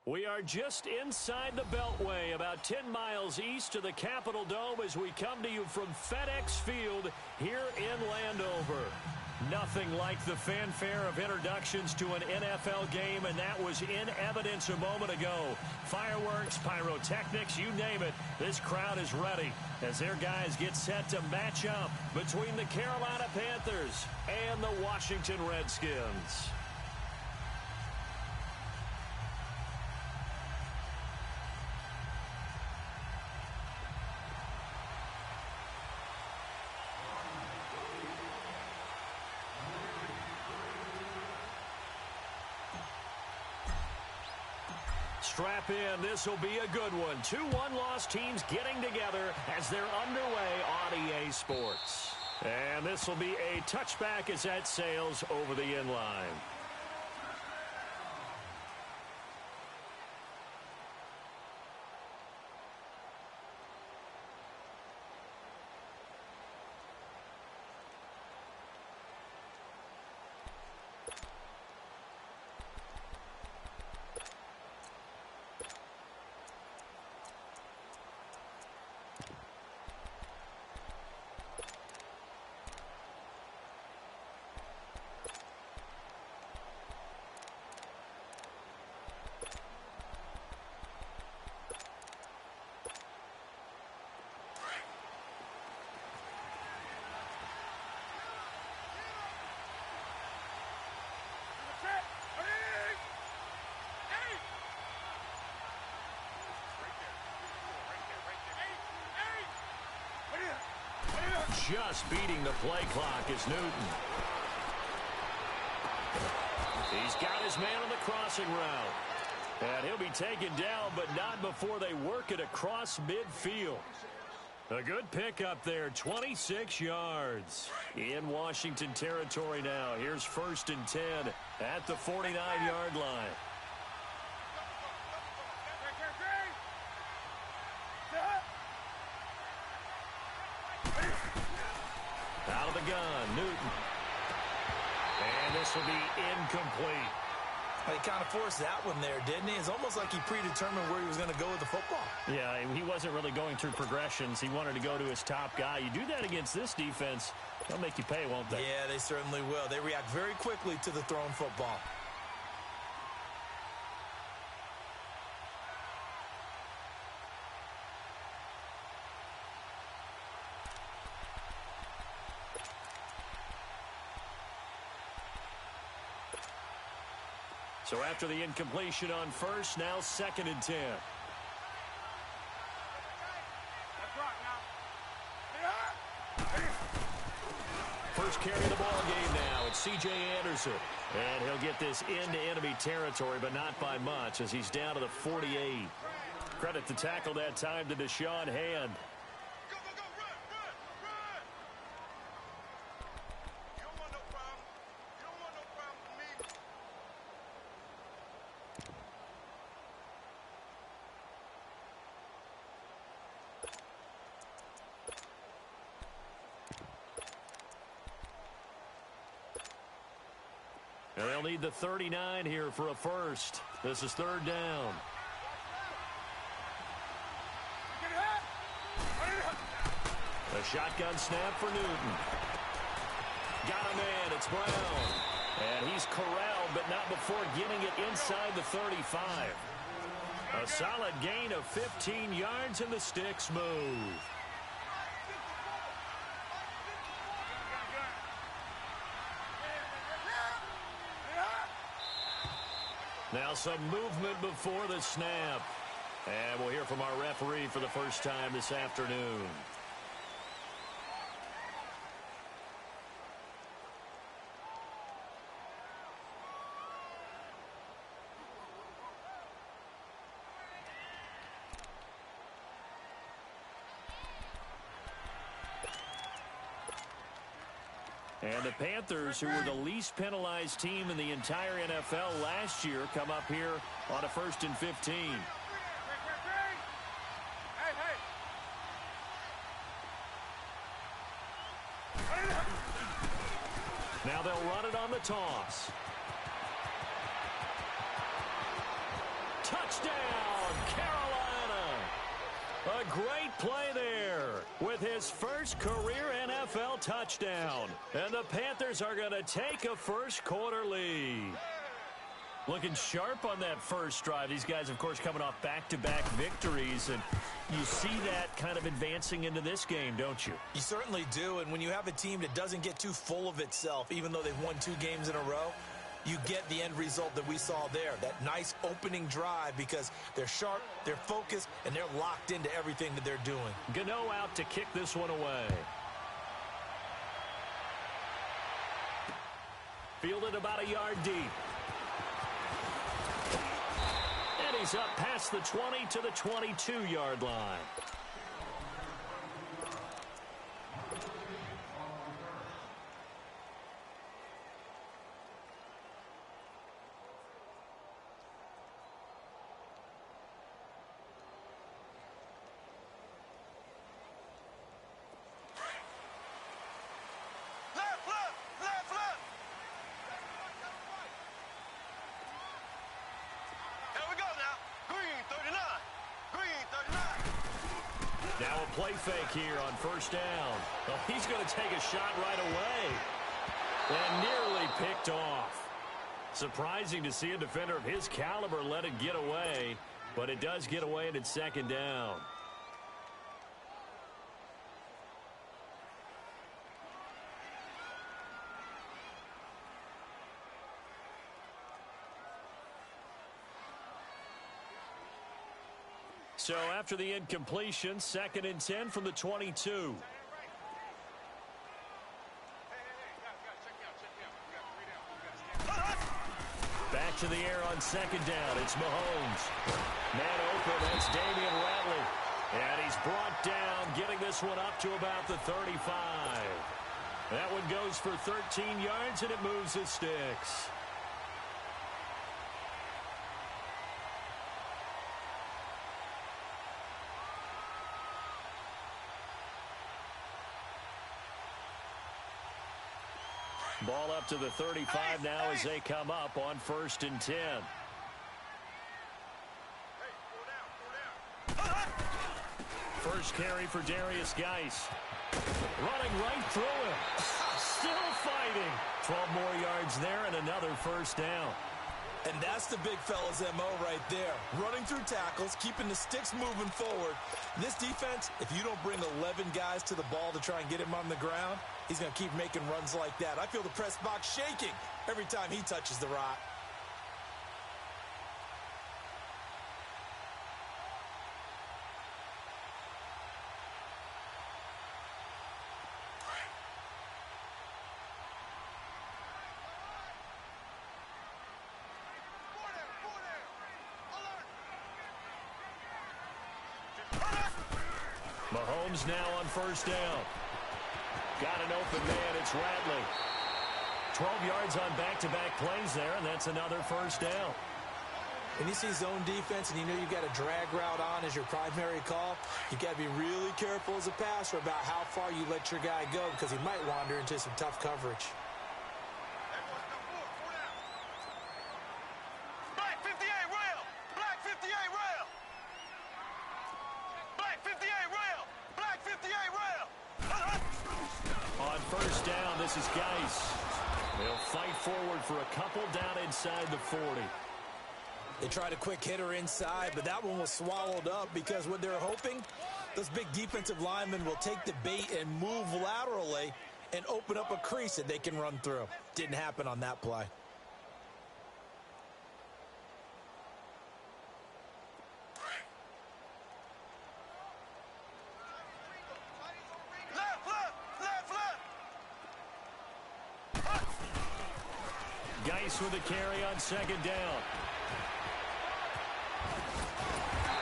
We are just inside the Beltway, about 10 miles east of the Capitol Dome as we come to you from FedEx Field here in Landover. Nothing like the fanfare of introductions to an NFL game, and that was in evidence a moment ago. Fireworks, pyrotechnics, you name it, this crowd is ready as their guys get set to match up between the Carolina Panthers and the Washington Redskins. Strap in. This will be a good one. 2 one-loss teams getting together as they're underway on EA Sports. And this will be a touchback as that sails over the inline. Just beating the play clock is Newton. He's got his man on the crossing route. And he'll be taken down, but not before they work it across midfield. A good pickup there, 26 yards. In Washington territory now. Here's 1st and 10 at the 49-yard line. Out of the gun, Newton. And this will be incomplete. He kind of forced that one there, didn't he? It's almost like he predetermined where he was going to go with the football. Yeah, he wasn't really going through progressions. He wanted to go to his top guy. You do that against this defense, they'll make you pay, won't they? Yeah, they certainly will. They react very quickly to the thrown football. So after the incompletion on 1st, now 2nd and 10. First carry of the ball game now. It's C.J. Anderson. And he'll get this into enemy territory, but not by much as he's down to the 48. Credit to tackle that time to Deshaun Hand. And they'll need the 39 here for a first. This is 3rd down. A shotgun snap for Newton. Got a man. It's Brown. And he's corralled, but not before getting it inside the 35. A solid gain of 15 yards, and the sticks move. Now some movement before the snap. And we'll hear from our referee for the first time this afternoon. And the Panthers, who were the least penalized team in the entire NFL last year, come up here on a 1st and 15. Now they'll run it on the toss. Touchdown! Touchdown, Carolina. A great play there with his first career NFL touchdown. And the Panthers are going to take a first-quarter lead. Looking sharp on that first drive. These guys, of course, coming off back-to-back victories. And you see that kind of advancing into this game, don't you? You certainly do. And when you have a team that doesn't get too full of itself, even though they've won 2 games in a row, you get the end result that we saw there. That nice opening drive because they're sharp, they're focused, and they're locked into everything that they're doing. Gano out to kick this one away. Fielded about a yard deep. And he's up past the 20 to the 22-yard line. Now a play fake here on first down. Well, he's going to take a shot right away. And nearly picked off. Surprising to see a defender of his caliber let it get away. But it does get away and it's second down. So after the incompletion, 2nd and 10 from the 22. Back to the air on 2nd down. It's Mahomes. Man open. That's Damian Ratley. And he's brought down, getting this one up to about the 35. That one goes for 13 yards, and it moves his sticks. Ball up to the 35 now as they come up on 1st and 10. First carry for Darius Geis. Running right through him. Still fighting. 12 more yards there and another first down. And that's the big fella's MO right there. Running through tackles, keeping the sticks moving forward. This defense, if you don't bring 11 guys to the ball to try and get him on the ground, he's going to keep making runs like that. I feel the press box shaking every time he touches the rock. Mahomes now on first down. Got an open man. It's Ratley. 12 yards on back-to-back plays there, and that's another first down. When you see zone defense and you know you've got a drag route on as your primary call, you've got to be really careful as a passer about how far you let your guy go because he might wander into some tough coverage. This is Geis. They'll fight forward for a couple down inside the 40. They tried a quick hitter inside, but that one was swallowed up because what they're hoping, those big defensive linemen will take the bait and move laterally and open up a crease that they can run through. Didn't happen on that play. Geis with a carry on second down.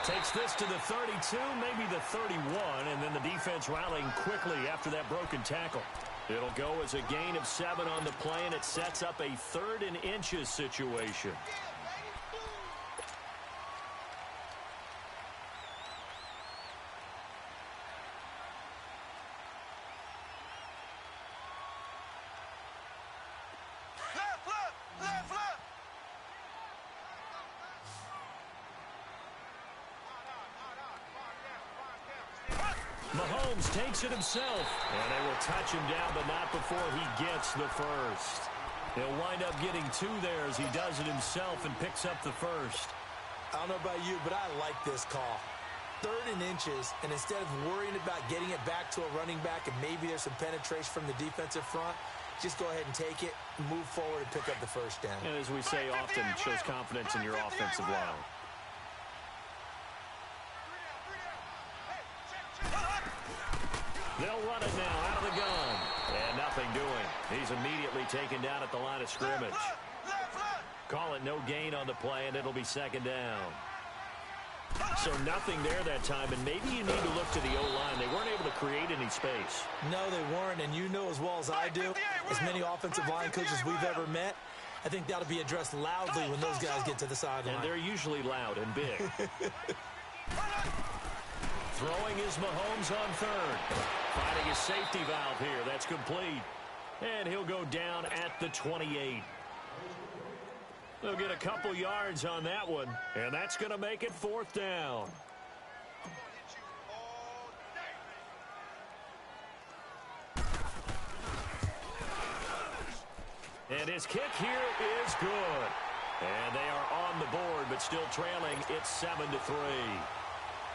Takes this to the 32, maybe the 31, and then the defense rallying quickly after that broken tackle. It'll go as a gain of 7 on the play, and it sets up a 3rd and inches situation. Mahomes takes it himself. And they will touch him down, but not before he gets the first. He'll wind up getting 2 there as he does it himself and picks up the first. I don't know about you, but I like this call. 3rd and inches, and instead of worrying about getting it back to a running back and maybe there's some penetration from the defensive front, just go ahead and take it, move forward, and pick up the first down. And as we say often, it shows confidence in your offensive line. They'll run it now out of the gun. And nothing doing. He's immediately taken down at the line of scrimmage. Call it no gain on the play, and it'll be 2nd down. So nothing there that time, and maybe you need to look to the O-line. They weren't able to create any space. No, they weren't, and you know as well as I do, as many offensive line coaches we've ever met, I think that'll be addressed loudly when those guys get to the sideline. And they're usually loud and big. Throwing is Mahomes on 3rd. Finding his safety valve here. That's complete. And he'll go down at the 28. They'll get a couple yards on that one, and that's going to make it 4th down. And his kick here is good. And they are on the board, but still trailing. It's 7-3.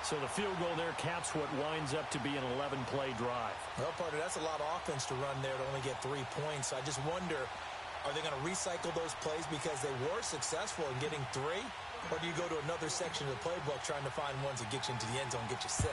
So the field goal there caps what winds up to be an 11-play drive. Well, partner, that's a lot of offense to run there to only get 3 points. So I just wonder, are they going to recycle those plays because they were successful in getting 3? Or do you go to another section of the playbook trying to find ones that get you into the end zone, get you 6?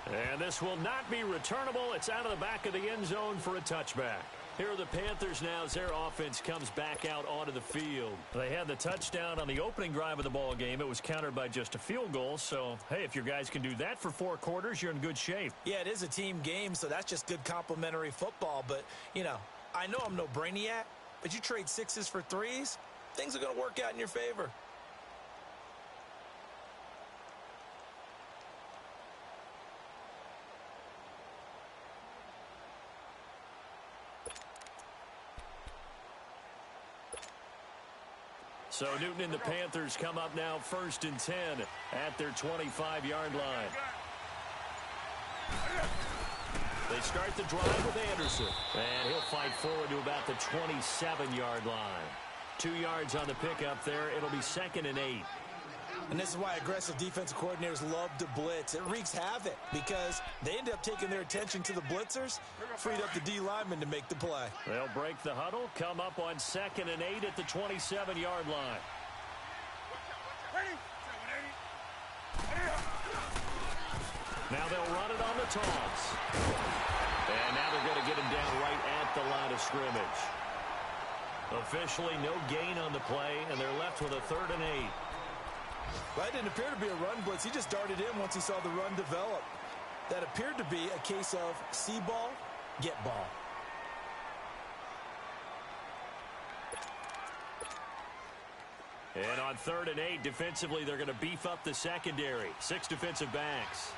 And this will not be returnable. It's out of the back of the end zone for a touchback. Here are the Panthers now as their offense comes back out onto the field. They had the touchdown on the opening drive of the ball game. It was countered by just a field goal. So, hey, if your guys can do that for 4 quarters, you're in good shape. Yeah, it is a team game, so that's just good complimentary football. But, you know I'm no brainiac, but you trade 6s for 3s, things are going to work out in your favor. So Newton and the Panthers come up now 1st and 10 at their 25-yard line. They start the drive with Anderson. And he'll fight forward to about the 27-yard line. 2 yards on the pickup there. It'll be 2nd and 8. And this is why aggressive defensive coordinators love to blitz. It wreaks havoc because they end up taking their attention to the blitzers, freed up the D lineman to make the play. They'll break the huddle, come up on 2nd and 8 at the 27-yard line. Now they'll run it on the toss. And now they're going to get him down right at the line of scrimmage. Officially no gain on the play, and they're left with a 3rd and 8. Well, that didn't appear to be a run blitz. He just darted in once he saw the run develop. That appeared to be a case of see ball, get ball. And on 3rd and 8, defensively, they're going to beef up the secondary. 6 defensive backs.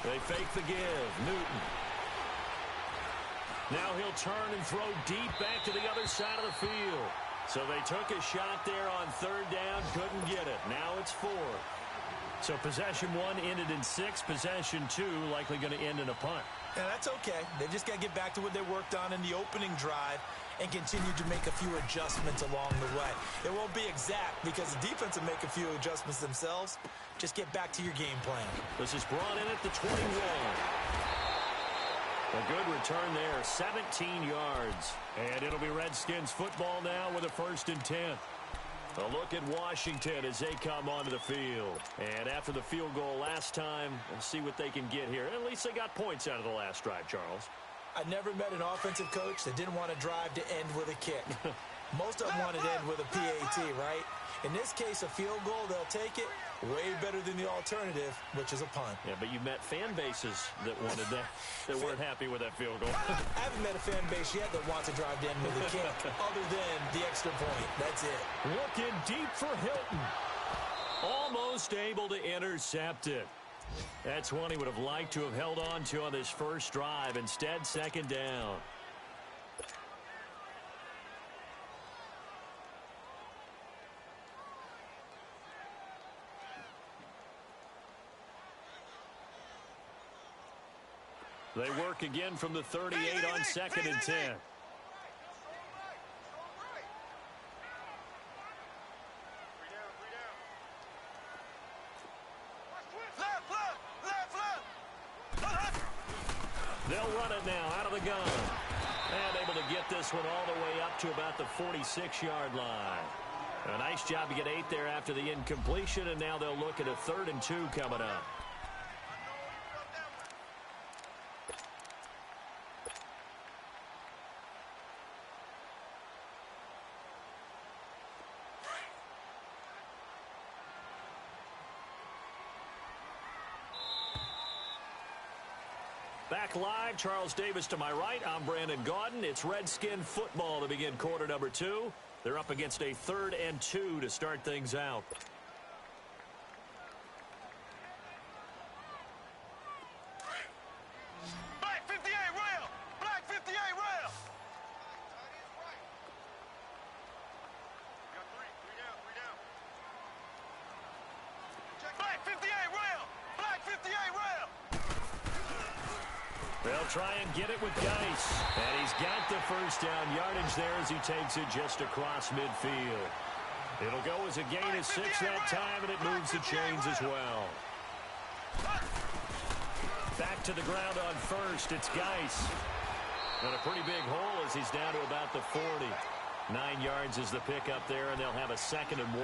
They fake the give. Newton. Now he'll turn and throw deep back to the other side of the field. So they took a shot there on 3rd down, couldn't get it. Now it's 4. So possession 1 ended in 6. Possession 2 likely going to end in a punt. Yeah, that's okay. They've just got to get back to what they worked on in the opening drive and continue to make a few adjustments along the way. It won't be exact because the defense will make a few adjustments themselves. Just get back to your game plan. This is brought in at the 21. A good return there, 17 yards. And it'll be Redskins football now with a 1st and 10. A look at Washington as they come onto the field. And after the field goal last time, we'll see what they can get here. At least they got points out of the last drive, Charles. I never met an offensive coach that didn't want to drive to end with a kick. Most of them want to end with a PAT, right? In this case, a field goal, they'll take it. Way better than the alternative, which is a punt. Yeah, but you met fan bases that wanted that, that weren't happy with that field goal. I haven't met a fan base yet that wants to drive to end with a kick, other than the extra point. That's it. Looking deep for Hilton. Almost able to intercept it. That's one he would have liked to have held on to on this first drive. Instead, 2nd down. They work again from the 38 on 2nd and 10. They'll run it now out of the gun. And able to get this one all the way up to about the 46-yard line. A nice job to get 8 there after the incompletion, and now they'll look at a 3rd and 2 coming up. Back live, Charles Davis to my right. I'm Brandon Gaudin. It's Redskin football to begin quarter number 2. They're up against a 3rd and 2 to start things out. Black 58 rail! Black 58 rail! Got three down, three down. Black 58 rail! Black 58 rail! They'll try and get it with Geis. And he's got the first down yardage there as he takes it just across midfield. It'll go as a gain of 6 that time, and it moves the chains as well. Back to the ground on first. It's Geis. And a pretty big hole as he's down to about the 40. 9 yards is the pickup there, and they'll have a 2nd and 1.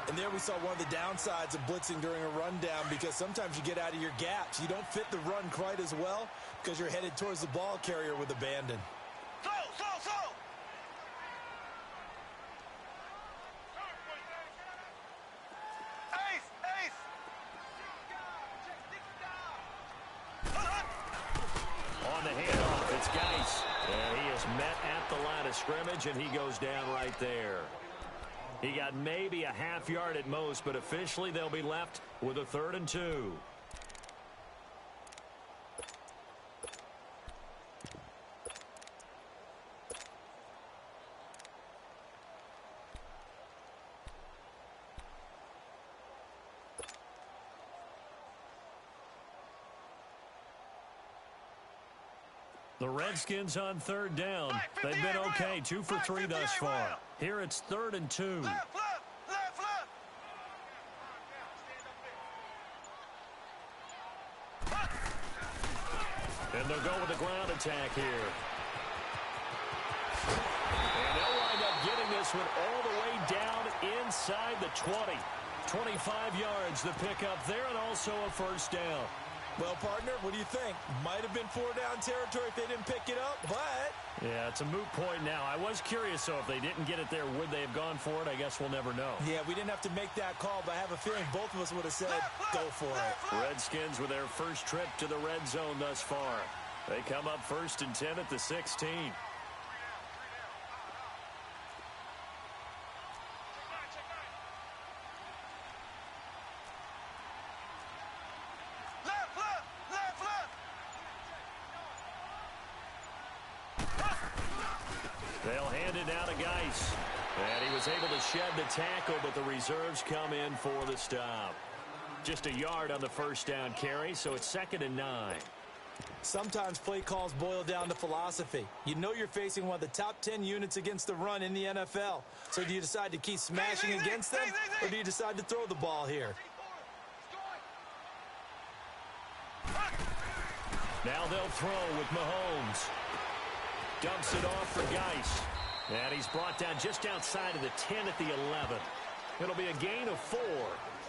And there we saw one of the downsides of blitzing during a rundown, because sometimes you get out of your gaps. You don't fit the run quite as well because you're headed towards the ball carrier with abandon. Slow! Ace! On the handoff, it's Geis. And he is met at the line of scrimmage, and he goes down right there. He got maybe a half yard at most, but officially they'll be left with a 3rd and 2. The Redskins on 3rd down. They've been okay, 2 for 3 thus far. Here it's 3rd and 2. Left! And they'll go with the ground attack here. And they'll wind up getting this one all the way down inside the 20. 25 yards, the pickup there, and also a first down. Well, partner, what do you think? Might have been 4-down territory if they didn't pick it up, but... Yeah, it's a moot point now. I was curious, so if they didn't get it there, would they have gone for it? I guess we'll never know. Yeah, we didn't have to make that call, but I have a feeling both of us would have said, go for it. Redskins with their first trip to the red zone thus far. They come up 1st and 10 at the 16. They'll hand it down to Geis. And he was able to shed the tackle, but the reserves come in for the stop. Just a yard on the first down carry, so it's 2nd and 9. Sometimes play calls boil down to philosophy. You know you're facing one of the top 10 units against the run in the NFL. So do you decide to keep smashing against them, or do you decide to throw the ball here? Now they'll throw with Mahomes. Dumps it off for Geis. And he's brought down just outside of the 10 at the 11. It'll be a gain of 4.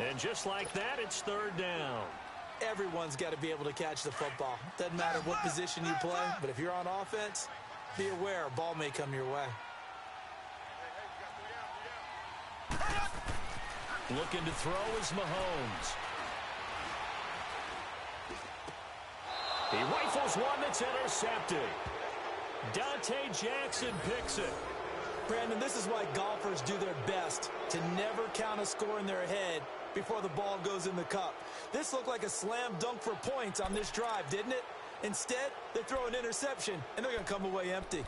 And just like that, it's 3rd down. Everyone's got to be able to catch the football. Doesn't matter what position you play, but if you're on offense, be aware a ball may come your way. Looking to throw is Mahomes. He rifles one that's intercepted. Dante Jackson picks it. Brandon, this is why golfers do their best to never count a score in their head before the ball goes in the cup. This looked like a slam dunk for points on this drive, didn't it? Instead, they throw an interception, and they're going to come away empty.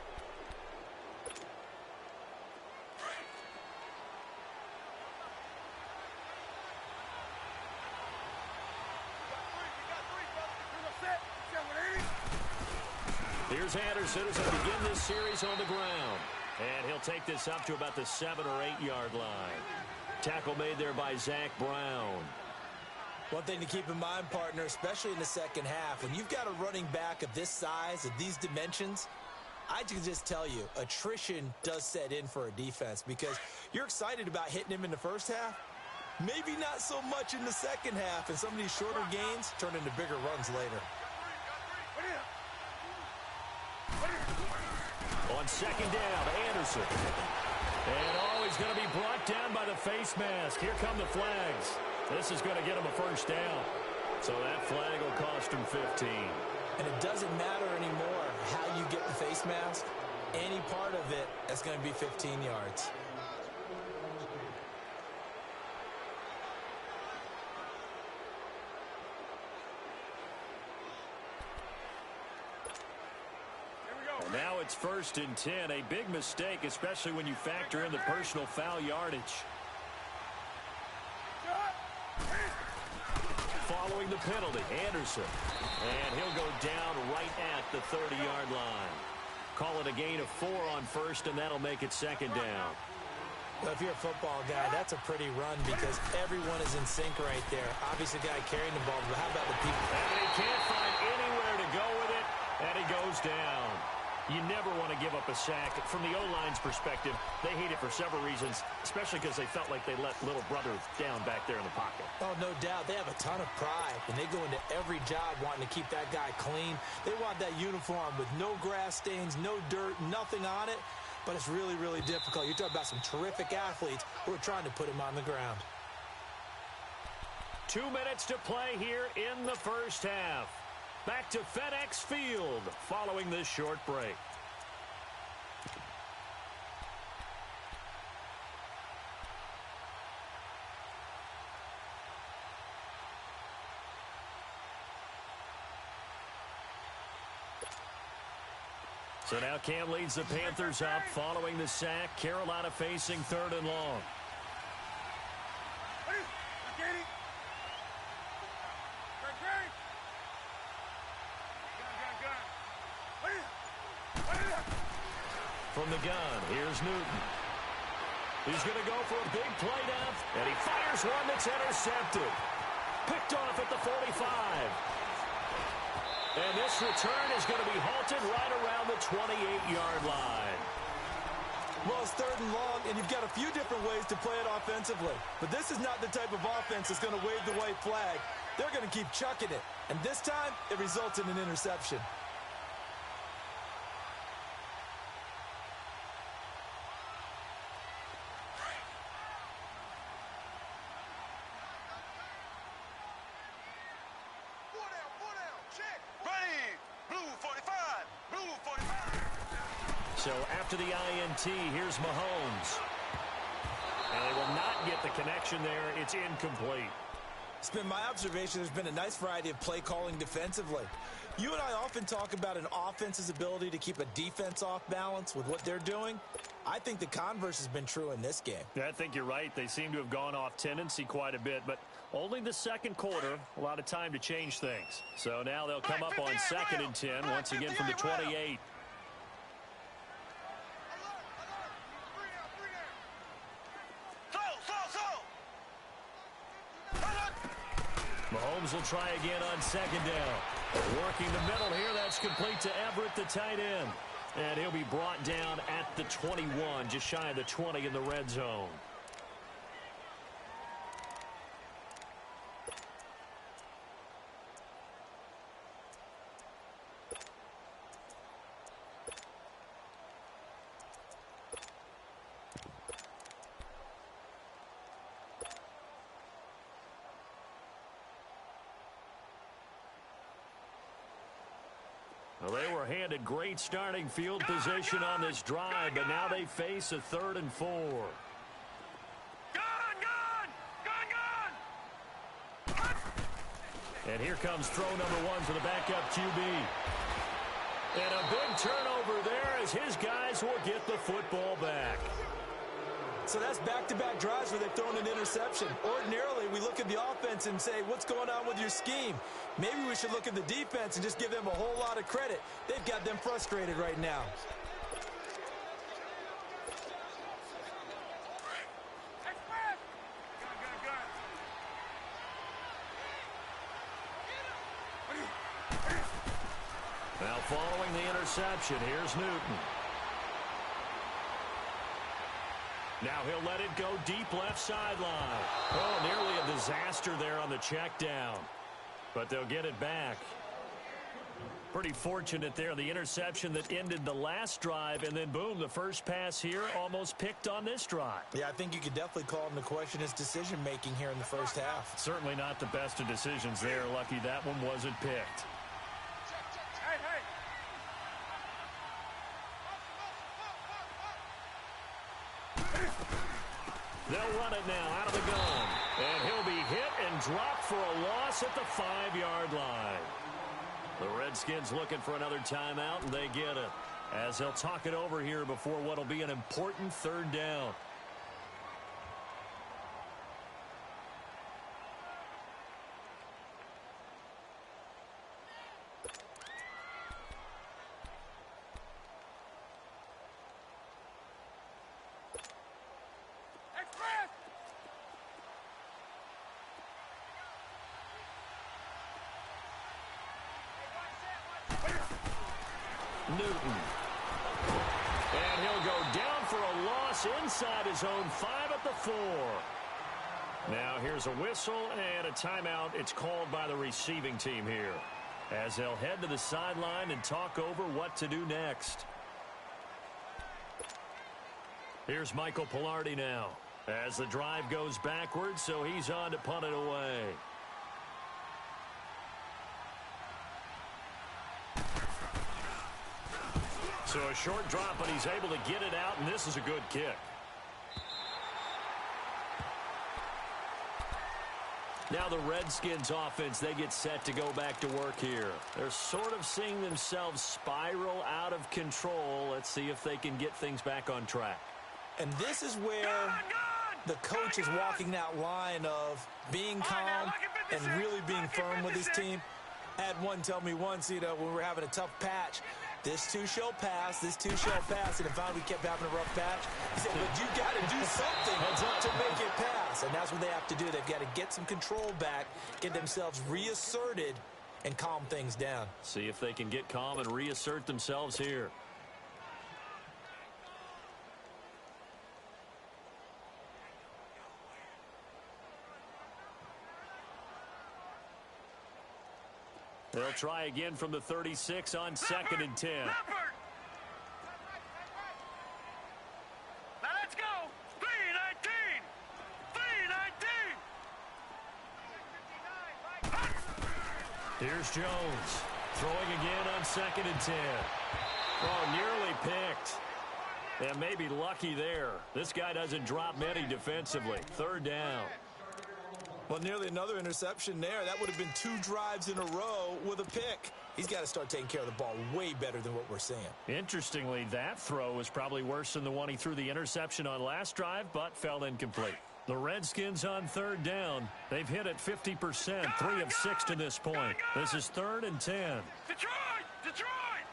Here's Anderson as they begin this series on the ground. And he'll take this up to about the 7 or 8 yard line. Tackle made there by Zach Brown. One thing to keep in mind, partner, especially in the second half, when you've got a running back of this size, of these dimensions, I can just tell you, attrition does set in for a defense because you're excited about hitting him in the first half. Maybe not so much in the second half, and some of these shorter gains turn into bigger runs later. On second down, Anderson. And he's going to be brought down by the face mask. Here come the flags. This is going to get him a first down. So that flag will cost him 15. And it doesn't matter anymore how you get the face mask. Any part of it is going to be 15 yards. And now it's 1st and 10. A big mistake, especially when you factor in the personal foul yardage. Following the penalty, Anderson. And he'll go down right at the 30-yard line. Call it a gain of 4 on first, and that'll make it second down. Well, if you're a football guy, that's a pretty run because everyone is in sync right there. Obviously, the guy carrying the ball, but how about the people? And he can't find anywhere to go with it, and he goes down. You never want to give up a sack. From the O-line's perspective, they hate it for several reasons, especially because they felt like they let little brother down back there in the pocket. Oh, no doubt. They have a ton of pride, and they go into every job wanting to keep that guy clean. They want that uniform with no grass stains, no dirt, nothing on it, but it's really, really difficult. You're talking about some terrific athletes who are trying to put him on the ground. 2 minutes to play here in the first half. Back to FedEx Field following this short break. So now Cam leads the Panthers up following the sack. Carolina facing 3rd and long. From the gun, here's Newton. He's going to go for a big play down, and he fires one that's intercepted. Picked off at the 45. And this return is going to be halted right around the 28-yard line. Well, it's 3rd and long, and you've got a few different ways to play it offensively. But this is not the type of offense that's going to wave the white flag. They're going to keep chucking it. And this time, it results in an interception. So after the INT, here's Mahomes. And they will not get the connection there. It's incomplete. It's been my observation there's been a nice variety of play calling defensively. You and I often talk about an offense's ability to keep a defense off balance with what they're doing. I think the converse has been true in this game. Yeah, I think you're right. They seem to have gone off tendency quite a bit, but only the second quarter, a lot of time to change things. So now they'll come up on 2nd and 10, once again from the 28. Mahomes will try again on 2nd down. Working the middle here. That's complete to Everett, the tight end. And he'll be brought down at the 21, just shy of the 20 in the red zone. Well, they were handed great starting field position on this drive, but now they face a 3rd and 4. And here comes throw number 1 for the backup QB. And a big turnover there as his guys will get the football back. So that's back-to-back drives where they've thrown an interception. Ordinarily, we look at the offense and say, what's going on with your scheme? Maybe we should look at the defense and just give them a whole lot of credit. They've got them frustrated right now. Now following the interception, here's Newton. Now he'll let it go deep left sideline. Oh, nearly a disaster there on the check down. But they'll get it back. Pretty fortunate there, the interception that ended the last drive, and then boom, the first pass here almost picked on this drive. Yeah, I think you could definitely call him to question his decision-making here in the first half. Certainly not the best of decisions there. Lucky that one wasn't picked. They'll run it now out of the gun. And he'll be hit and dropped for a loss at the 5-yard line. The Redskins looking for another timeout, and they get it. As they'll talk it over here before what'll be an important third down. Newton. And he'll go down for a loss inside his own 5 at the 4. Now here's a whistle and a timeout. It's called by the receiving team here, as they'll head to the sideline and talk over what to do next. Here's Michael Pilardi now, as the drive goes backwards, so he's on to punt it away. So a short drop, but he's able to get it out, and this is a good kick. Now the Redskins offense, they get set to go back to work here. They're sort of seeing themselves spiral out of control. Let's see if they can get things back on track. And this is where the coach is walking that line of being calm and really being firm with his team. I had one tell me once, when we were having a tough patch, this too shall pass, this too shall pass, and if we kept having a rough patch, he said, but you got to do something to make it pass, and that's what they have to do. They've got to get some control back, get themselves reasserted, and calm things down. See if they can get calm and reassert themselves here. They'll try again from the 36 on 2nd and 10. Now let's go. 3-19. 3-19. Here's Jones. Throwing again on 2nd and 10. Oh, nearly picked. And maybe lucky there. This guy doesn't drop many defensively. 3rd down. Well, nearly another interception there. That would have been 2 drives in a row with a pick. He's got to start taking care of the ball way better than what we're seeing. Interestingly, that throw was probably worse than the one he threw the interception on last drive, but fell incomplete. The Redskins on 3rd down. They've hit it 50%, 3 of 6 to this point. This is 3rd and 10. Detroit! Detroit!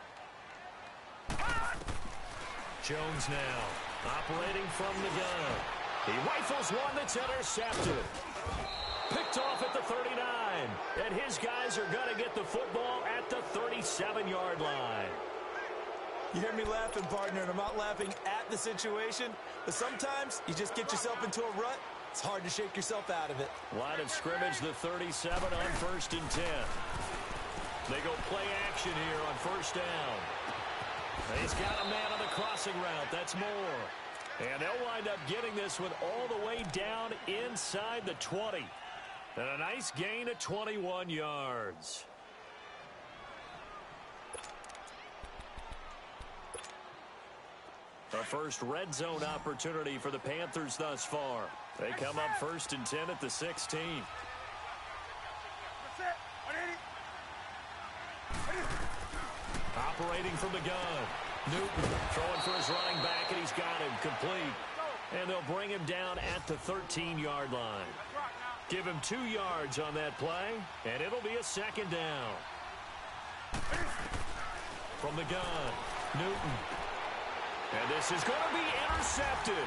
Jones now, operating from the gun. He rifles one that's intercepted. Picked off at the 39. And his guys are going to get the football at the 37-yard line. You hear me laughing, partner, and I'm not laughing at the situation, but sometimes you just get yourself into a rut. It's hard to shake yourself out of it. Line of scrimmage, the 37 on 1st and 10. They go play action here on 1st down. He's got a man on the crossing route. That's Moore. And they'll wind up getting this one all the way down inside the 20. And a nice gain of 21 yards. A first red zone opportunity for the Panthers thus far. They come up 1st and 10 at the 16. Operating from the gun. Newton throwing for his running back, and he's got him complete. And they'll bring him down at the 13-yard line. Give him 2 yards on that play, and it'll be a second down. From the gun, Newton. And this is going to be intercepted.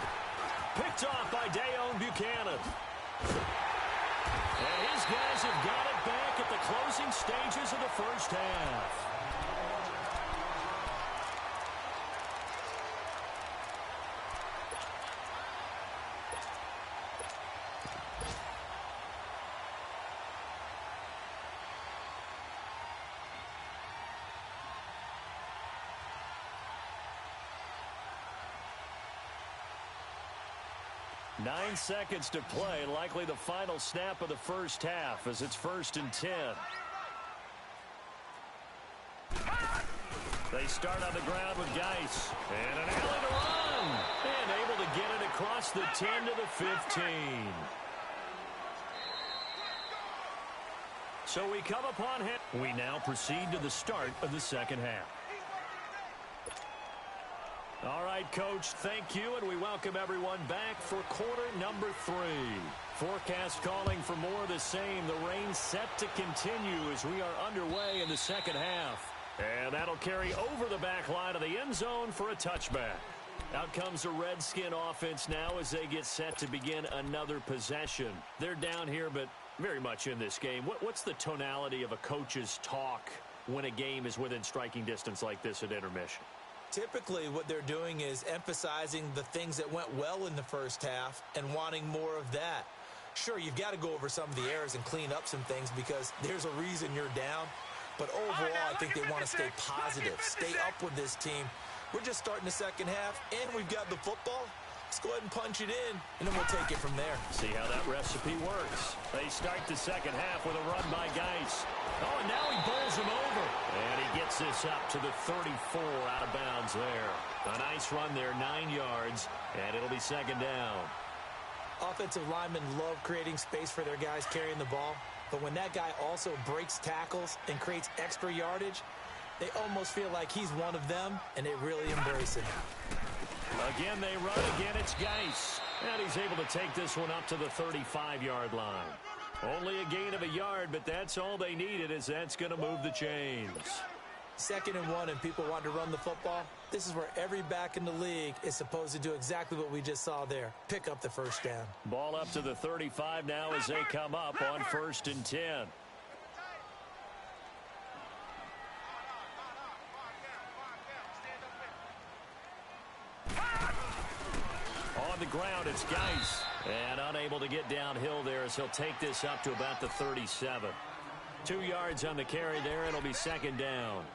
Picked off by Dayon Buchanan. And his guys have got it back at the closing stages of the first half. Nine seconds to play, likely the final snap of the first half as it's 1st and 10. They start on the ground with Geis. And an alley to run. And able to get it across the 10 to the 15. So we come upon him. We now proceed to the start of the second half. All right, Coach, thank you, and we welcome everyone back for quarter number 3. Forecast calling for more of the same. The rain set to continue as we are underway in the second half. And that'll carry over the back line of the end zone for a touchback. Out comes the Redskin offense now as they get set to begin another possession. They're down here, but very much in this game. What's the tonality of a coach's talk when a game is within striking distance like this at intermission? Typically, what they're doing is emphasizing the things that went well in the first half and wanting more of that. Sure, you've got to go over some of the errors and clean up some things because there's a reason you're down. But overall, I think they want to stay positive, stay up with this team. We're just starting the second half, and we've got the football. Let's go ahead and punch it in, and then we'll take it from there. See how that recipe works. They start the second half with a run by Geis. Oh, and now he bowls him over. And he gets this up to the 34 out of bounds there. A nice run there, 9 yards, and it'll be second down. Offensive linemen love creating space for their guys carrying the ball. But when that guy also breaks tackles and creates extra yardage, they almost feel like he's one of them, and they really embrace it. Again, they run. Again, it's Geis. And he's able to take this one up to the 35-yard line. Only a gain of a yard, but that's all they needed as that's going to move the chains. 2nd and 1 and people want to run the football. This is where every back in the league is supposed to do exactly what we just saw there. Pick up the first down. Ball up to the 35 now as they come up on 1st and 10. On the ground, it's Geis. And unable to get downhill there as he'll take this up to about the 37. 2 yards on the carry there. It'll be second down.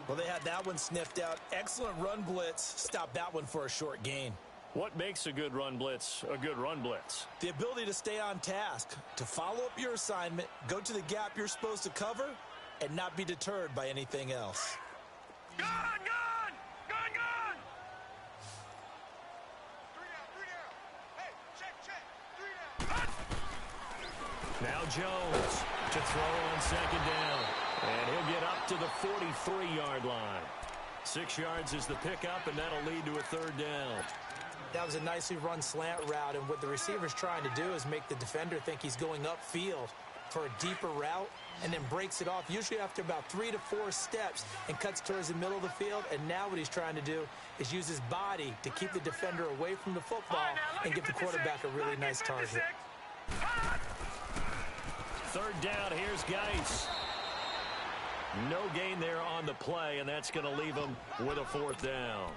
Well, they had that one sniffed out. Excellent run blitz. Stop that one for a short gain. What makes a good run blitz a good run blitz? The ability to stay on task, to follow up your assignment, go to the gap you're supposed to cover, and not be deterred by anything else. Gun! Gun! Gun! Gun! 3 down. Hey, check. 3 down. Now Jones to throw on second down. And he'll get up to the 43-yard line. 6 yards is the pickup, and that'll lead to a third down. That was a nicely run slant route, and what the receiver's trying to do is make the defender think he's going upfield for a deeper route and then breaks it off, usually after about 3 to 4 steps, and cuts towards the middle of the field. And now what he's trying to do is use his body to keep the defender away from the football and give the quarterback a really nice target. Third down, here's Geis. No gain there on the play, and that's going to leave him with a 4th down.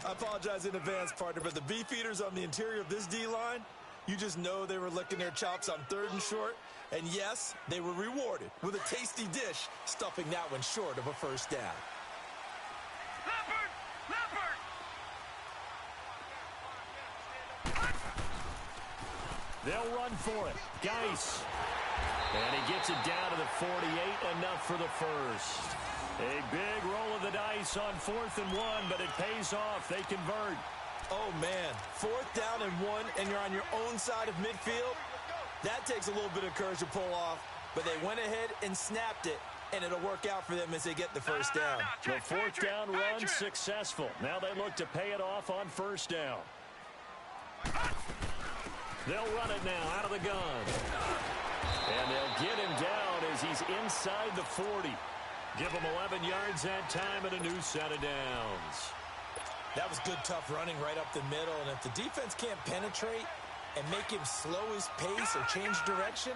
I apologize in advance, partner, but the beefeaters on the interior of this D-line, you just know they were licking their chops on 3rd and short. And yes, they were rewarded with a tasty dish, stuffing that one short of a first down. They'll run for it. Geis. And he gets it down to the 48, enough for the first. A big roll of the dice on 4th and 1, but it pays off. They convert. Oh, man. 4th down and 1, and you're on your own side of midfield. That takes a little bit of courage to pull off, but they went ahead and snapped it, and it'll work out for them as they get the first down. The 4th down run successful. Now they look to pay it off on 1st down. They'll run it now out of the gun. And they'll get him down as he's inside the 40. Give him 11 yards that time and a new set of downs. That was good, tough running right up the middle. And if the defense can't penetrate and make him slow his pace or change direction,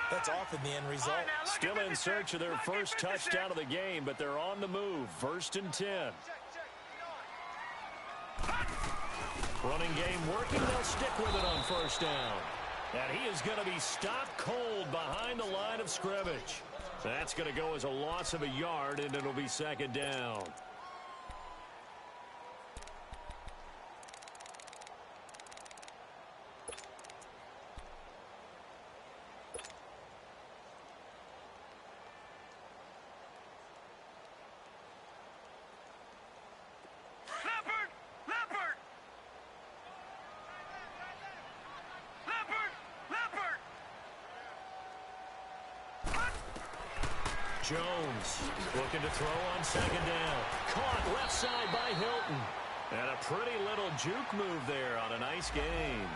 that's often the end result. Still in search of their first touchdown of the game, but they're on the move. 1st and 10. Running game working. They'll stick with it on 1st down. And he is going to be stopped cold behind the line of scrimmage. That's going to go as a loss of a yard, and it'll be 2nd down. Jones looking to throw on 2nd down. Caught left side by Hilton. And a pretty little juke move there on a nice game.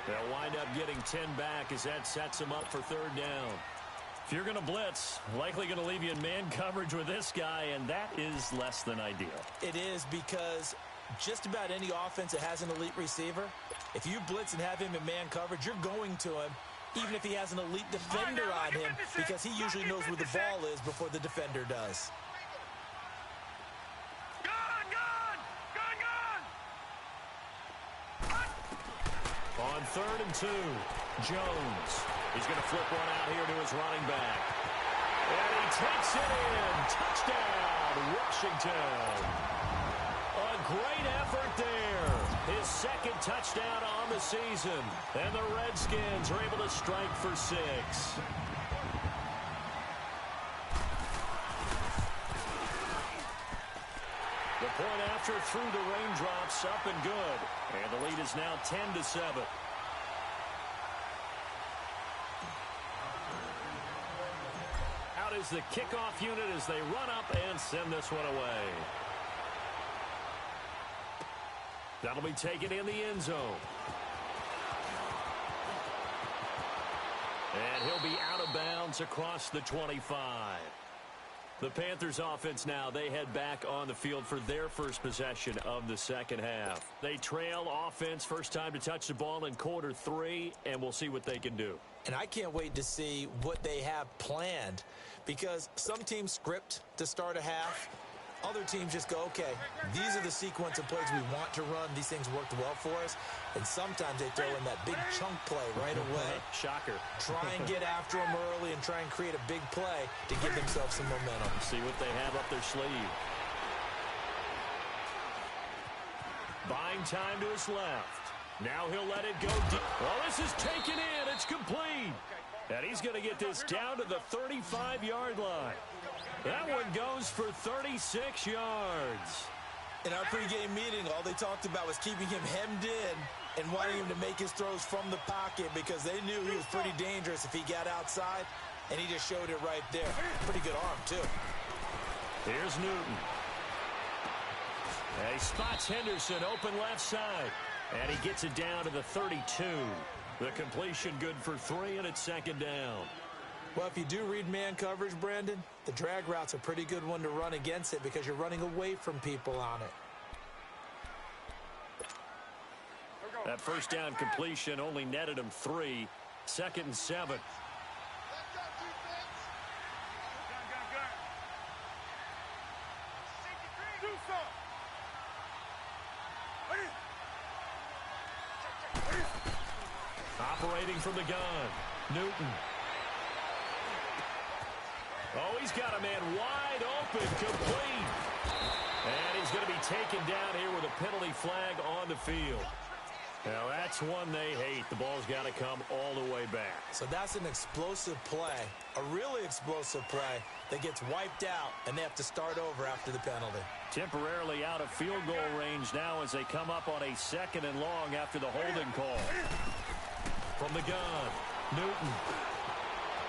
They'll wind up getting 10 back as that sets them up for 3rd down. If you're going to blitz, likely going to leave you in man coverage with this guy, and that is less than ideal. It is, because just about any offense that has an elite receiver, if you blitz and have him in man coverage, you're going to him, even if he has an elite defender on him, because he usually knows where the ball is before the defender does. On 3rd and 2, Jones. He's going to flip one out here to his running back. And he takes it in. Touchdown, Washington. A great effort there. His 2nd touchdown on the season. And the Redskins are able to strike for 6. The point after through the raindrops, up and good. And the lead is now 10-7. Out is the kickoff unit as they run up and send this one away. That'll be taken in the end zone. And he'll be out of bounds across the 25. The Panthers offense now, they head back on the field for their first possession of the 2nd half. They trail offense, first time to touch the ball in quarter 3, and we'll see what they can do. And I can't wait to see what they have planned, because some teams script to start a half. Other teams just go, okay, these are the sequence of plays we want to run. These things worked well for us. And sometimes they throw in that big chunk play right away. Shocker. Try and get after them early and try and create a big play to give themselves some momentum. See what they have up their sleeve. Buying time to his left. Now he'll let it go deep. Well, this is taken in. It's complete. And he's going to get this down to the 35-yard line. That one goes for 36 yards. In our pregame meeting, all they talked about was keeping him hemmed in and wanting him to make his throws from the pocket, because they knew he was pretty dangerous if he got outside, and he just showed it right there. Pretty good arm, too. Here's Newton. And he spots Henderson open left side. And he gets it down to the 32. The completion good for 3, and it's 2nd down. Well, if you do read man coverage, Brandon, the drag route's a pretty good one to run against it, because you're running away from people on it. That first down completion only netted him 3. 2nd and 7. Operating from the gun, Newton. Oh, he's got a man wide open, complete. And he's going to be taken down here with a penalty flag on the field. Now, that's one they hate. The ball's got to come all the way back. So that's an explosive play, a really explosive play that gets wiped out, and they have to start over after the penalty. Temporarily out of field goal range now as they come up on a 2nd and long after the holding call. From the gun, Newton.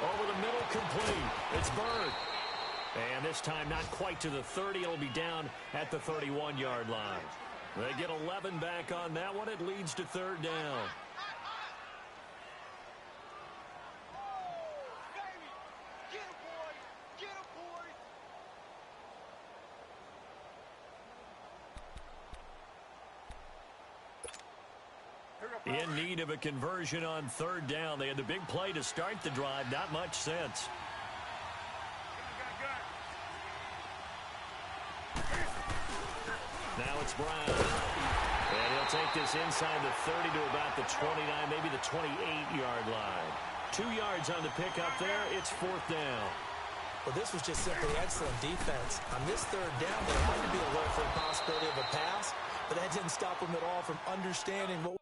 Over the middle, complete. It's Bird. And this time not quite to the 30. It'll be down at the 31-yard line. They get 11 back on that one. It leads to third down. In need of a conversion on third down. They had the big play to start the drive. Not much sense. Now it's Brown. And he'll take this inside the 30 to about the 29, maybe the 28-yard line. 2 yards on the pickup there. It's fourth down. Well, this was just simply excellent defense. On this third down, they had to be alert for the possibility of a pass, but that didn't stop them at all from understanding what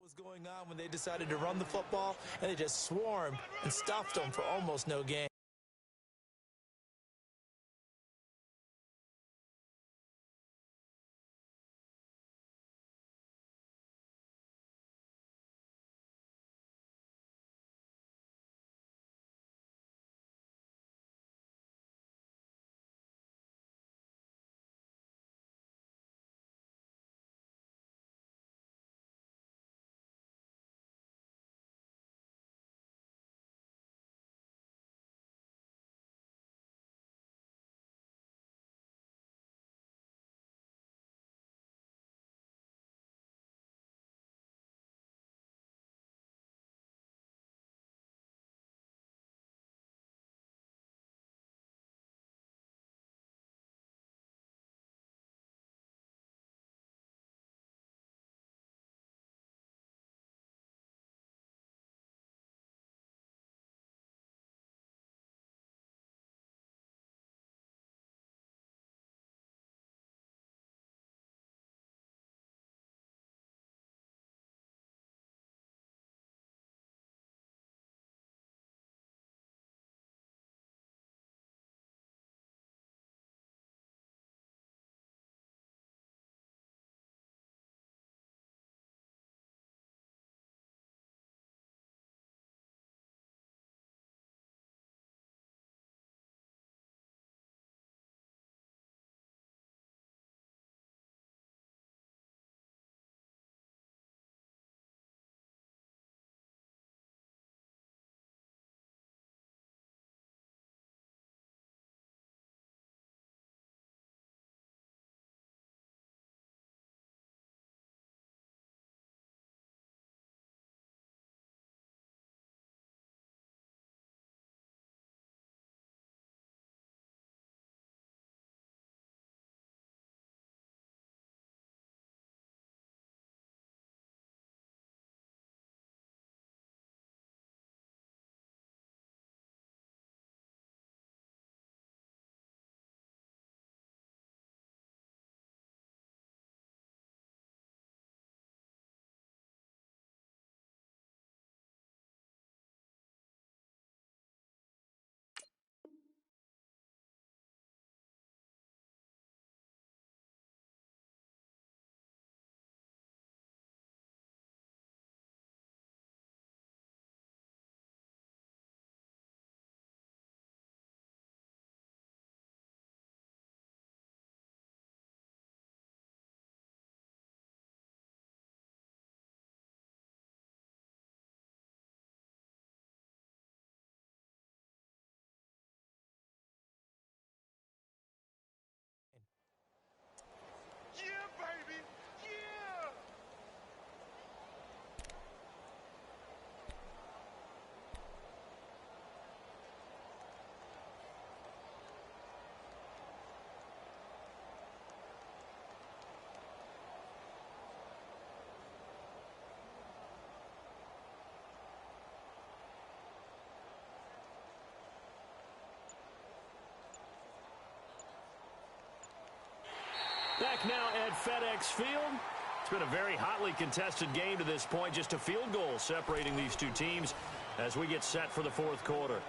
was going on when they decided to run the football, and they just swarmed and stuffed them for almost no gain. Back now at FedEx Field. It's been a very hotly contested game to this point. Just a field goal separating these two teams as we get set for the fourth quarter.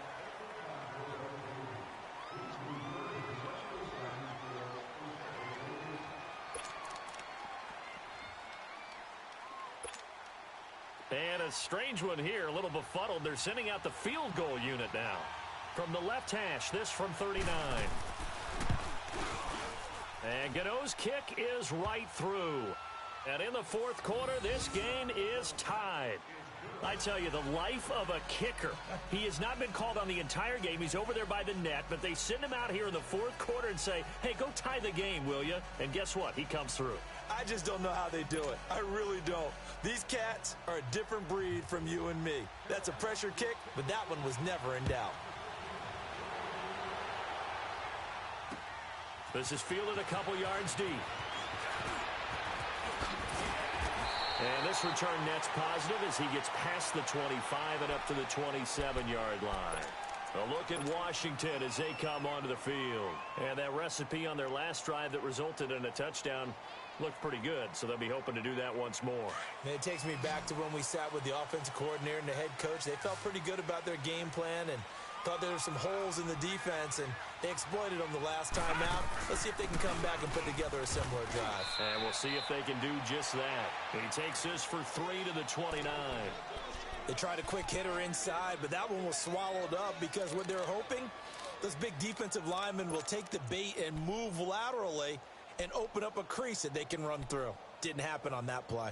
And a strange one here, a little befuddled. They're sending out the field goal unit now. From the left hash, this from 39. And Gano's kick is right through. And in the fourth quarter, this game is tied. I tell you, the life of a kicker. He has not been called on the entire game. He's over there by the net, but they send him out here in the fourth quarter and say, hey, go tie the game, will you? And guess what? He comes through. I just don't know how they do it. I really don't. These cats are a different breed from you and me. That's a pressure kick, but that one was never in doubt. This is fielded a couple yards deep. And this return net's positive as he gets past the 25 and up to the 27-yard line. A look at Washington as they come onto the field. And that recipe on their last drive that resulted in a touchdown looked pretty good, so they'll be hoping to do that once more. And it takes me back to when we sat with the offensive coordinator and the head coach. They felt pretty good about their game plan and thought there were some holes in the defense, and they exploited them the last time out. Let's see if they can come back and put together a similar drive. And we'll see if they can do just that. He takes this for 3 to the 29. They tried a quick hitter inside, but that one was swallowed up because what they're hoping, those big defensive linemen will take the bait and move laterally and open up a crease that they can run through. Didn't happen on that play.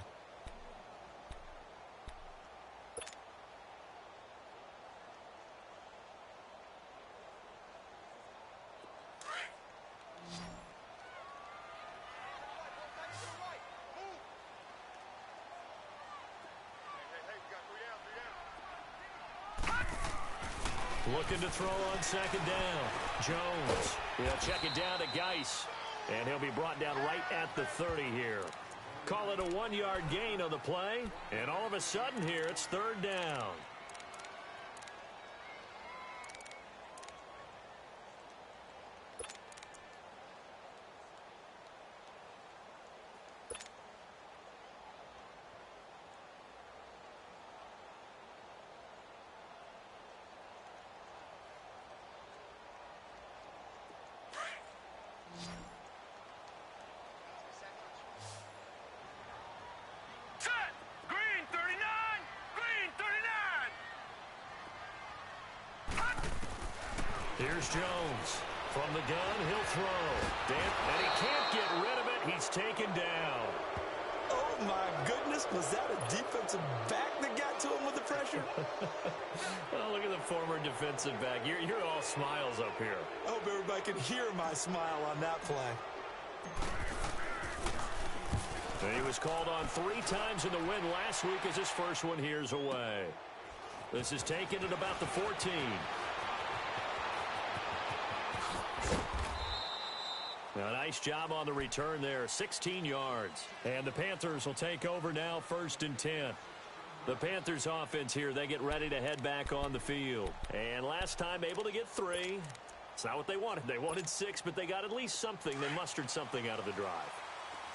Looking to throw on second down. Jones will check it down to Geis. And he'll be brought down right at the 30 here. Call it a 1-yard gain on the play. And all of a sudden here, it's third down. Here's Jones. From the gun, he'll throw. And he can't get rid of it. He's taken down. Oh, my goodness. Was that a defensive back that got to him with the pressure? Well, look at the former defensive back. You're all smiles up here. I hope everybody can hear my smile on that play. And he was called on 3 times in the win last week as his first one here's away. This is taken at about the 14. A nice job on the return there, 16 yards. And the Panthers will take over now, 1st and 10. The Panthers offense here, they get ready to head back on the field. And last time able to get 3. It's not what they wanted. They wanted 6, but they got at least something. They mustered something out of the drive.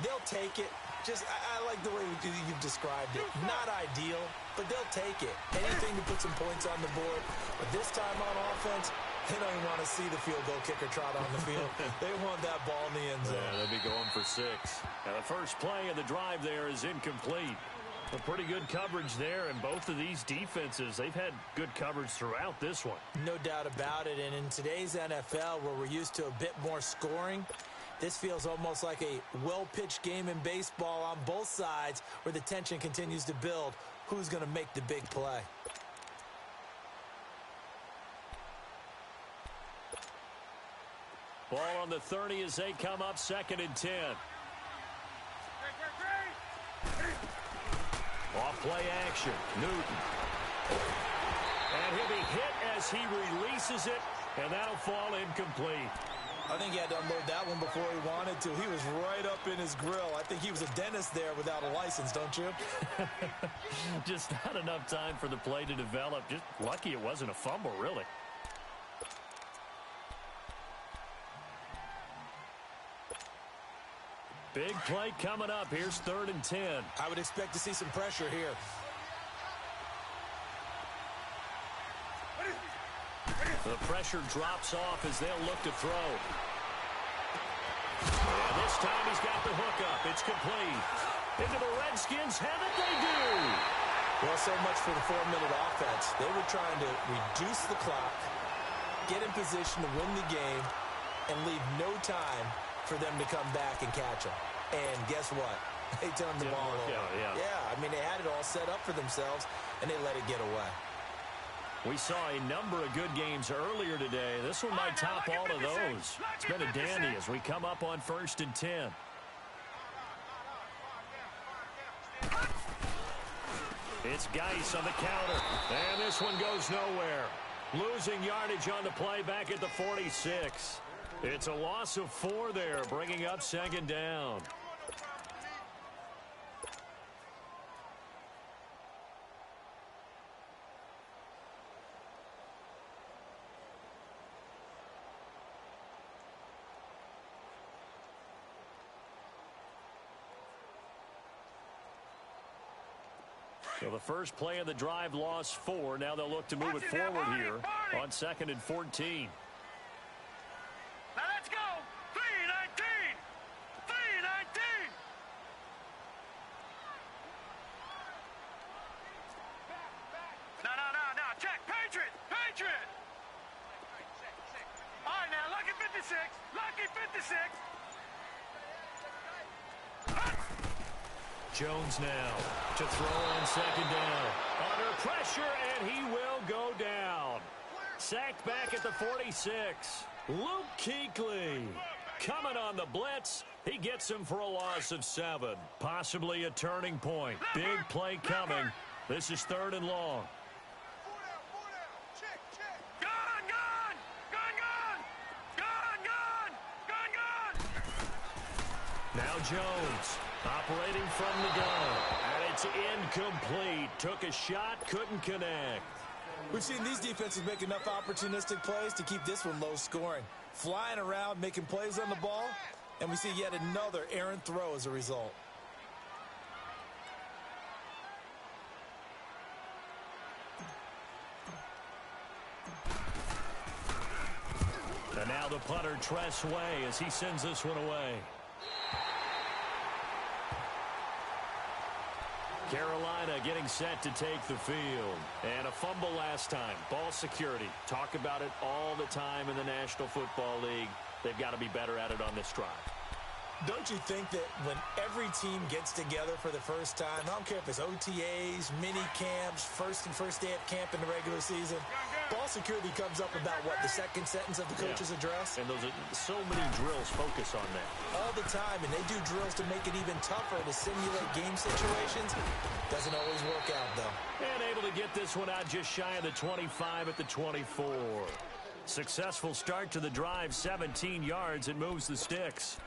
They'll take it. I like the way you've described it. Not ideal, but they'll take it. Anything to put some points on the board. But this time on offense, they don't even want to see the field goal kicker trot on the field. They want that ball in the end zone. Yeah, they'll be going for 6. And the first play of the drive there is incomplete. A pretty good coverage there, and both of these defenses, they've had good coverage throughout this one. No doubt about it, and in today's NFL, where we're used to a bit more scoring, this feels almost like a well-pitched game in baseball on both sides where the tension continues to build. Who's going to make the big play? Ball on the 30 as they come up 2nd and 10. Off play action. Newton. And he'll be hit as he releases it, and that'll fall incomplete. I think he had to unload that one before he wanted to. He was right up in his grill. I think he was a dentist there without a license, don't you? Just not enough time for the play to develop. Just lucky it wasn't a fumble, really. Big play coming up. Here's 3rd and 10. I would expect to see some pressure here. The pressure drops off as they'll look to throw. And this time he's got the hook up. It's complete. Into the Redskins. Have it, they do. Well, so much for the 4-minute offense. They were trying to reduce the clock, get in position to win the game, and leave no time for them to come back and catch them. And guess what? They turned the ball over. Yeah, I mean, they had it all set up for themselves, and they let it get away. We saw a number of good games earlier today. This one might top all of those. It's been a dandy as we come up on 1st and 10. It's Geis on the counter. And this one goes nowhere. Losing yardage on the play back at the 46. It's a loss of 4 there, bringing up 2nd down. So the first play of the drive lost 4. Now they'll look to move it forward here on 2nd and 14. Now let's go. 3-19. 3-19. No. Check. Patriot. All right, now, lucky 56. Lucky 56. Jones now to throw on 2nd down. Under pressure, and he will go down. Sacked back at the 46. Luke Kuechly coming on the blitz. He gets him for a loss of 7. Possibly a turning point. Big play coming. This is 3rd and long. Now Jones operating from the gun. And it's incomplete. Took a shot, couldn't connect. We've seen these defenses make enough opportunistic plays to keep this one low scoring. Flying around, making plays on the ball, and we see yet another errant throw as a result. And now the punter, Tress Way, as he sends this one away. Carolina getting set to take the field. And a fumble last time. Ball security. Talk about it all the time in the National Football League. They've got to be better at it on this drive. Don't you think that when every team gets together for the first time, I don't care if it's OTAs, mini camps, first day of camp in the regular season, ball security comes up about, what, the second sentence of the coach's address? And those are so many drills focus on that. All the time, and they do drills to make it even tougher to simulate game situations. Doesn't always work out, though. And able to get this one out just shy of the 25 at the 24. Successful start to the drive, 17 yards. It moves the sticks.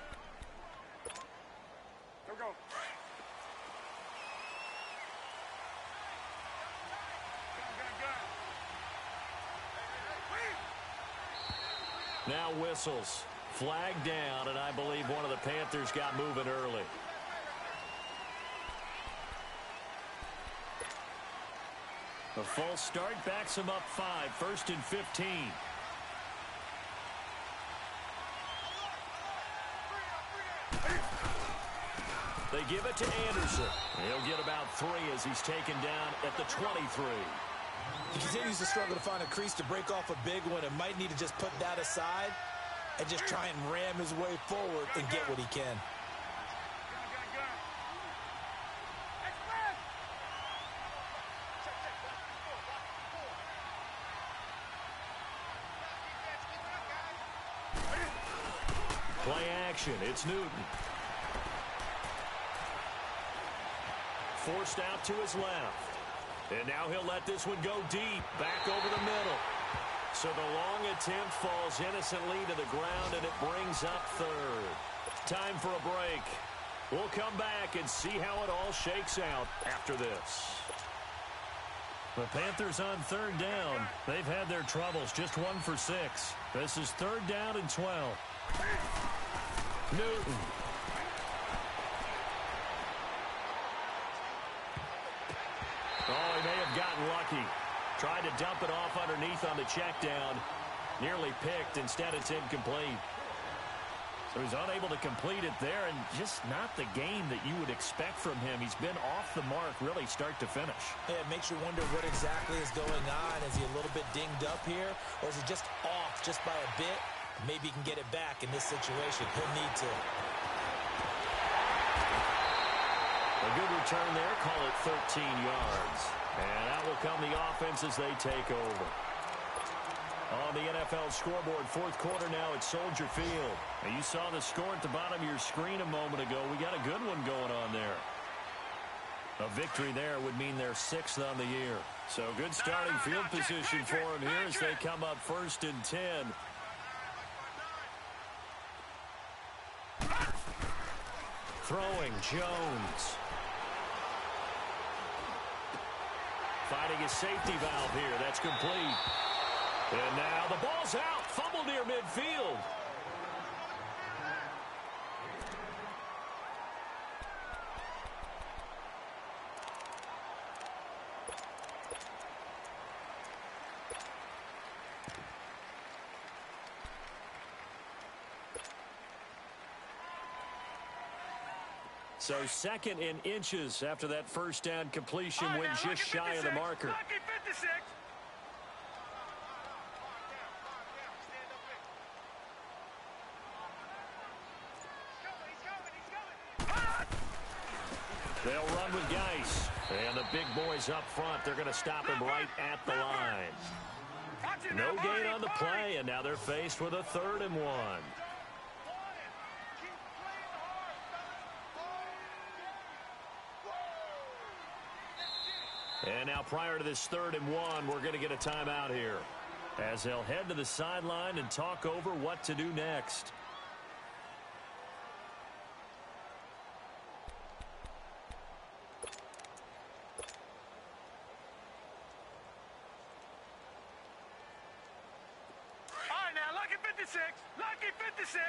Now whistles. Flag down, and I believe one of the Panthers got moving early. The false start backs him up 5. 1st and 15. They give it to Anderson. He'll get about 3 as he's taken down at the 23. He continues to struggle to find a crease to break off a big one and might need to just put that aside and just try and ram his way forward and get what he can. Play action. It's Newton. Forced out to his left. And now he'll let this one go deep, back over the middle. So the long attempt falls innocently to the ground, and it brings up 3rd. Time for a break. We'll come back and see how it all shakes out after this. The Panthers on 3rd down. They've had their troubles, just 1 for 6. This is 3rd down and 12. Newton. gotten lucky. Tried to dump it off underneath on the check down. Nearly picked. Instead, it's incomplete. So he's unable to complete it there, and just not the game that you would expect from him. He's been off the mark really start to finish. Yeah, it makes you wonder what exactly is going on. Is he a little bit dinged up here, or is he just off just by a bit? Maybe he can get it back in this situation. He'll need to. A good return there. Call it 13 yards. And out will come the offense as they take over. On the NFL scoreboard, fourth quarter now at Soldier Field. And you saw the score at the bottom of your screen a moment ago. We got a good one going on there. A victory there would mean they're 6th on the year. So good starting field position for them here as they come up 1st and 10. Throwing Jones. Finding a safety valve here. That's complete. And now the ball's out. Fumble near midfield. So 2nd in inches after that first down completion went just shy of the marker. Lucky 56. They'll run with Geis. And the big boys up front, they're going to stop him right at the line. No gain on the play, and now they're faced with a 3rd and 1. And now prior to this 3rd and 1, we're going to get a timeout here as they'll head to the sideline and talk over what to do next. All right, now, lucky 56. Lucky 56.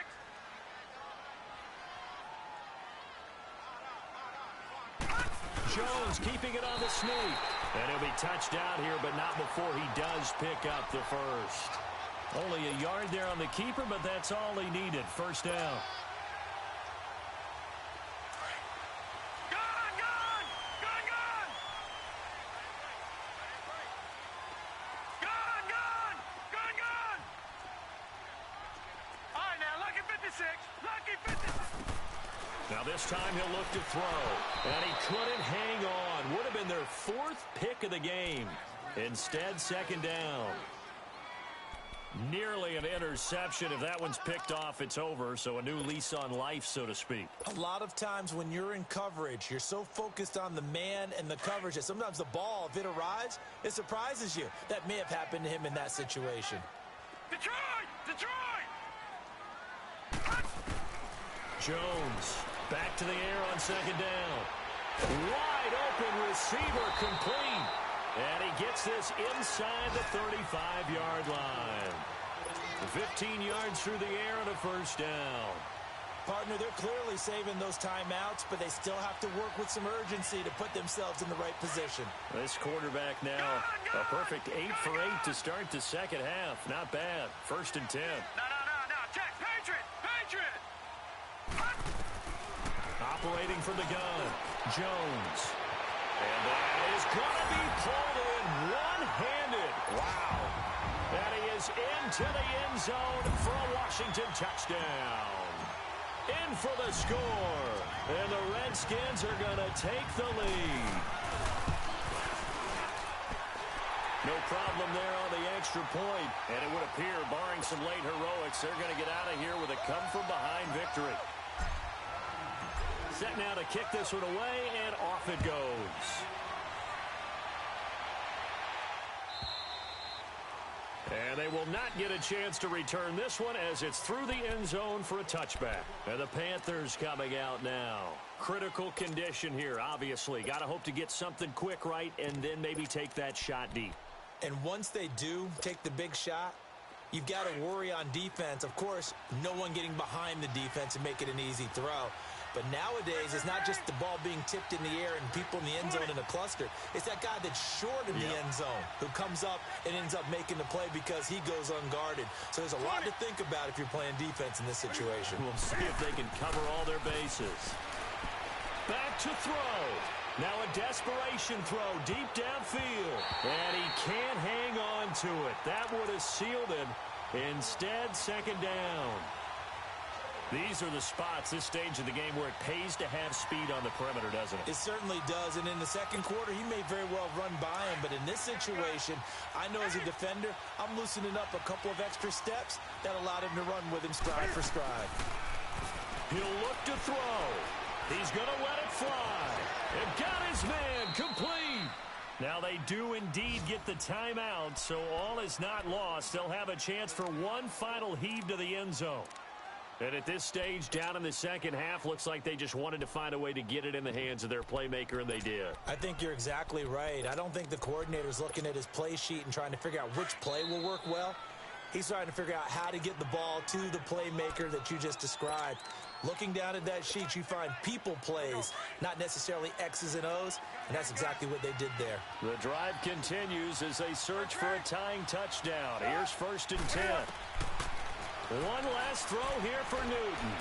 Jones keeping it on the sneak. And he'll be touched out here, but not before he does pick up the first. Only a yard there on the keeper, but that's all he needed. First down. Gone, gone. Gone, gone. Gone, gone. Gone, gone. All right, now, lucky 56. Lucky 56. Now this time he'll look to throw. And he couldn't hang on. Would have been their 4th pick of the game. Instead, 2nd down. Nearly an interception. If that one's picked off, it's over. So a new lease on life, so to speak. A lot of times when you're in coverage, you're so focused on the man and the coverage that sometimes the ball, if it arrives, it surprises you. That may have happened to him in that situation. Detroit! Detroit! Jones back to the air on 2nd down. Wide open receiver complete. And he gets this inside the 35-yard line. 15 yards through the air and a first down. Partner, they're clearly saving those timeouts, but they still have to work with some urgency to put themselves in the right position. This quarterback now, a perfect 8 for 8 to start the second half. Not bad. 1st and 10. No. Check. Patriot! Patriot! Operating from the gun, Jones. And that is going to be pulled in one-handed. Wow. And he is into the end zone for a Washington touchdown. In for the score. And the Redskins are going to take the lead. No problem there on the extra point. And it would appear, barring some late heroics, they're going to get out of here with a come-from-behind victory. Set now to kick this one away, and off it goes. And they will not get a chance to return this one as it's through the end zone for a touchback. And the Panthers coming out now. Critical condition here, obviously. Got to hope to get something quick right and then maybe take that shot deep. And once they do take the big shot, you've got to worry on defense. Of course, no one getting behind the defense and make it an easy throw. But nowadays, it's not just the ball being tipped in the air and people in the end zone in a cluster. It's that guy that's short in the end zone who comes up and ends up making the play because he goes unguarded. So there's a lot to think about if you're playing defense in this situation. We'll see if they can cover all their bases. Back to throw. Now a desperation throw deep downfield. And he can't hang on to it. That would have sealed it. Instead, second down. These are the spots, this stage of the game, where it pays to have speed on the perimeter, doesn't it? It certainly does, and in the second quarter, he may very well run by him, but in this situation, I know as a defender, I'm loosening up a couple of extra steps that allowed him to run with him stride for stride. He'll look to throw. He's going to let it fly. And got his man complete. Now they do indeed get the timeout, so all is not lost. They'll have a chance for one final heave to the end zone. And at this stage, down in the second half, looks like they just wanted to find a way to get it in the hands of their playmaker, and they did. I think you're exactly right. I don't think the coordinator's looking at his play sheet and trying to figure out which play will work well. He's trying to figure out how to get the ball to the playmaker that you just described. Looking down at that sheet, you find people plays, not necessarily X's and O's, and that's exactly what they did there. The drive continues as they search for a tying touchdown. Here's 1st and 10. One last throw here for Newton.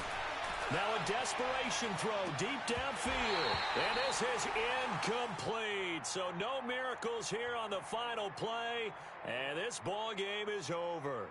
Now a desperation throw deep downfield. And this is incomplete. So no miracles here on the final play. And this ball game is over.